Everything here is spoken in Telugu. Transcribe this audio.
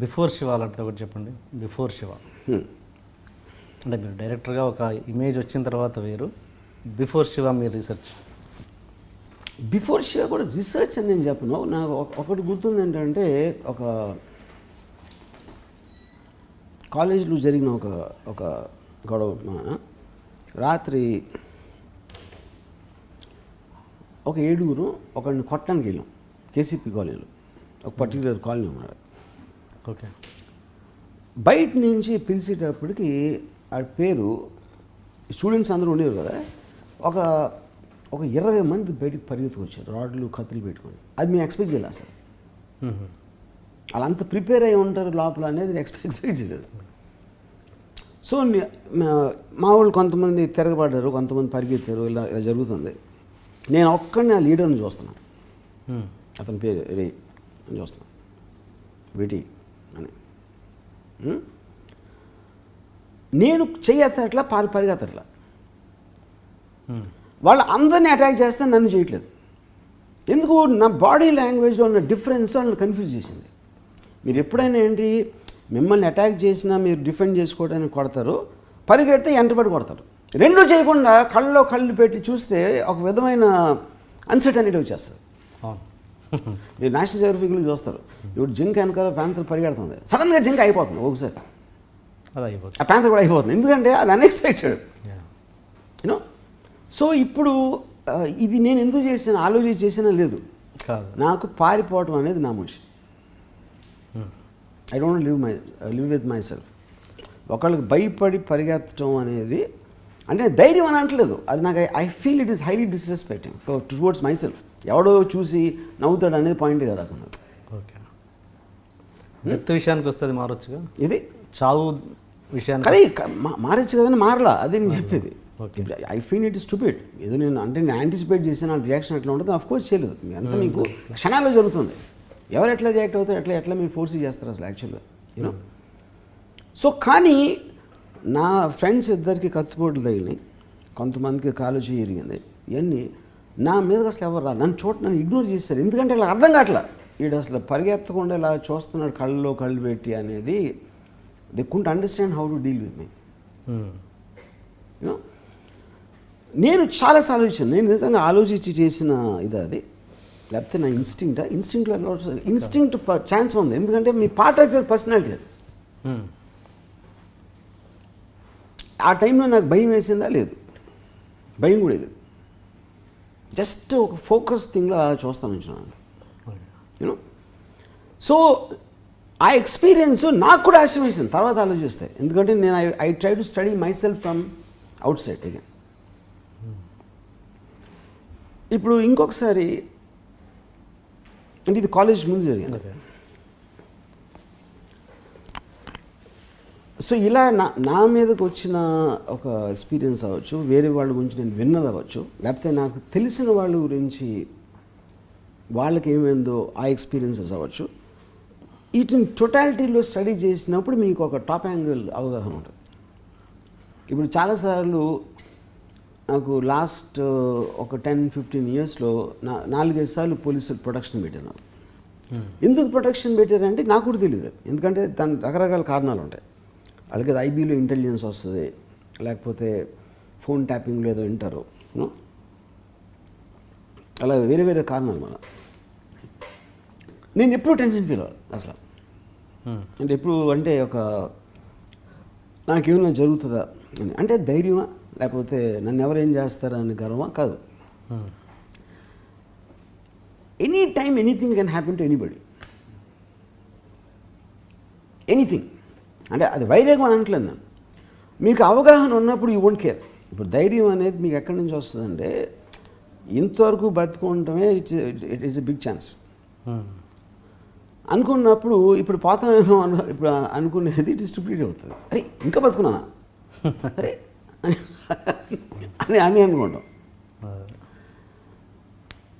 బిఫోర్ శివ అలాంటిది ఒకటి చెప్పండి. బిఫోర్ శివ అంటే మీరు డైరెక్టర్గా ఒక ఇమేజ్ వచ్చిన తర్వాత వేరు, బిఫోర్ శివ మీరు రీసెర్చ్. బిఫోర్ శివ కూడా రీసెర్చ్ అని నేను చెప్పను. నాకు ఒకటి గుర్తుంది ఏంటంటే, ఒక కాలేజీలో జరిగిన ఒక గొడవ. రాత్రి ఒక 7 ఒకరిని కొట్టడానికి వెళ్ళాం కేసీపీ కాలనీలో, ఒక పర్టికులర్ కాలనీ ఉన్నారు. ఓకే. బయట నుంచి పిలిచేటప్పటికి ఆ పేరు స్టూడెంట్స్ అందరూ ఉండేవారు కదా, ఒక 20 మంది బయటికి పరిగెత్తుకు వచ్చారు, రాడ్లు కత్తులు పెట్టుకొని. అది మేము ఎక్స్పెక్ట్ చేయలేదు అసలు. అలా అంత ప్రిపేర్ అయి ఉంటారు లోపల అనేది ఎక్స్పెక్ట్ చేయలేదు. సో మా వాళ్ళు కొంతమంది తిరగబడ్డారు, కొంతమంది పరిగెత్తారు, ఇలా జరుగుతుంది. నేను ఒక్కడిని ఆ లీడర్ని చూస్తున్నాను. అతని పేరు రే అని చూస్తున్నాను, విటి అని. నేను చెయ్యట్లా, పరిగెత్తట్లా. వాళ్ళు అందరినీ అటాక్ చేస్తే నన్ను చేయట్లేదు. ఎందుకు? నా బాడీ లాంగ్వేజ్లో ఉన్న డిఫరెన్స్ వాళ్ళని కన్ఫ్యూజ్ చేసింది. మీరు ఎప్పుడైనా ఏంటి, మిమ్మల్ని అటాక్ చేసినా మీరు డిఫెండ్ చేసుకోవడానికి కొడతారు, పరిగెడితే ఎంటబడి కొడతారు. రెండూ చేయకుండా కళ్ళలో కళ్ళు పెట్టి చూస్తే ఒక విధమైన అన్సర్టనిటీ వచ్చేస్తుంది. మీరు నేషనల్ జియోగ్రఫిక్లో చూస్తారు, ఇప్పుడు జింక వెనకాల ప్యాంతర్ పరిగెడుతుంది, సడన్గా జింక అయిపోతుంది ఒకసారి, ఆ ప్యాంతర్ కూడా అయిపోతుంది. ఎందుకంటే అది అన్ఎక్స్పెక్టెడ్, యూనో. సో ఇప్పుడు ఇది నేను ఎందుకు చేసినా, ఆలోచించి చేసినా లేదు, నాకు పారిపోవటం అనేది నా మనిషి. I don't live with my self. ఒకళ్ళకి భయపడి పరిగెత్తడం అనేది అంటే ధైర్యం అని అంటలేదు, అది నాకు I feel it is highly disrespecting for towards my self. ఎవడో చూసి నవ్వుతాడు అనేది పాయింట్ కదా అక్కడ. ఓకే. డెత్ విషయానికి వస్తుంది మారొచ్చుగా, ఇది చావు విషయాన్ని కానీ మారచ్చు కదని మారలా, అది నేను చెప్పేది. I feel it is stupid. ఏదో నేను అంటే నేను యాంటిసిపేట్ చేసిన రియాక్షన్ ఎట్లా ఉంటుంది, అఫ్ కోర్స్ చేయలేదు. అంతా మీకు క్షణాల్లో జరుగుతుంది. ఎవరు ఎట్లా రియాక్ట్ అవుతారు, ఎట్లా మీరు ఫోర్స్ చేస్తారు అసలు యాక్చువల్గా, యూనో. సో కానీ నా ఫ్రెండ్స్ ఇద్దరికి కత్తిపోట్లు తగిలినాయి, కొంతమందికి కాలు చేయి ఇరిగింది. ఇవన్నీ నా మీదకి అసలు ఎవరు రాదు, నన్ను ఇగ్నోర్ చేస్తారు. ఎందుకంటే ఇలా అర్థం కావట్లా, వీడు అసలు పరిగెత్తకుండా ఇలా చూస్తున్నాడు కళ్ళలో కళ్ళు పెట్టి అనేది. They can't understand how to deal with me, you know. నేను చాలా ఆలోచించాను, నేను నిజంగా ఆలోచించి చేసిన ఇది అది, లేకపోతే నా ఇన్స్టింక్ట్ ఛాన్స్ ఉంది. ఎందుకంటే మీ పార్ట్ ఆఫ్ యువర్ పర్సనాలిటీ అది. ఆ టైంలో నాకు భయం వేసిందా? లేదు, భయం కూడా లేదు. జస్ట్ ఒక ఫోకస్ థింగ్లో చూస్తాను యూనో. సో ఆ ఎక్స్పీరియన్స్ నాకు కూడా ఆశ్చర్యం తర్వాత ఆలోచిస్తే. ఎందుకంటే నేను I try to study my self from out side again. ఇప్పుడు ఇంకొకసారి అంటే ఇది కాలేజ్ ముందు జరిగింది. సో ఇలా నా మీదకి వచ్చిన ఒక ఎక్స్పీరియన్స్ అవ్వచ్చు, వేరే వాళ్ళ గురించి నేను విన్నది అవ్వచ్చు, లేకపోతే నాకు తెలిసిన వాళ్ళ గురించి వాళ్ళకి ఏమైందో ఆ ఎక్స్పీరియన్సెస్ అవ్వచ్చు. వీటిని టోటాలిటీలో స్టడీ చేసినప్పుడు మీకు ఒక టాప్ యాంగిల్ అవగాహన ఉంటుంది. ఇప్పుడు చాలాసార్లు నాకు లాస్ట్ ఒక 10-15 ఇయర్స్లో 4-5 సార్లు పోలీసులు ప్రొటెక్షన్ పెట్టారు. ఎందుకు ప్రొటెక్షన్ పెట్టారంటే నాకు కూడా తెలియదు. ఎందుకంటే దాని రకరకాల కారణాలు ఉంటాయి. వాళ్ళకి అది ఐబీలో ఇంటెలిజెన్స్ వస్తుంది, లేకపోతే ఫోన్ ట్యాపింగ్లో ఏదో వింటారు, అలా వేరే వేరే కారణాలు. మన నేను ఎప్పుడు టెన్షన్ ఫీల్ అవ్వాలి అసలు. అంటే ఎప్పుడు అంటే ఒక నాకేమైనా జరుగుతుందా అని, అంటే ధైర్యమా లేకపోతే నన్ను ఎవరేం చేస్తారా అని గర్వమా? కాదు. Any time anything can happen to anybody, anything. అంటే అది వైరాగ్యం అని అనట్లేదు నేను. మీకు అవగాహన ఉన్నప్పుడు యూ వోంట్ కేర్. ఇప్పుడు ధైర్యం అనేది మీకు ఎక్కడి నుంచి వస్తుందంటే, ఇంతవరకు బతుకుంటమే it is a big chance అనుకున్నప్పుడు, ఇప్పుడు పోతామేమో ఇప్పుడు అనుకునేది ఇట్ ఈస్ స్టూపిడ్ అవుతుంది. అరే ఇంకా బతుకున్నానా, అరే అని అనుకుంటాం.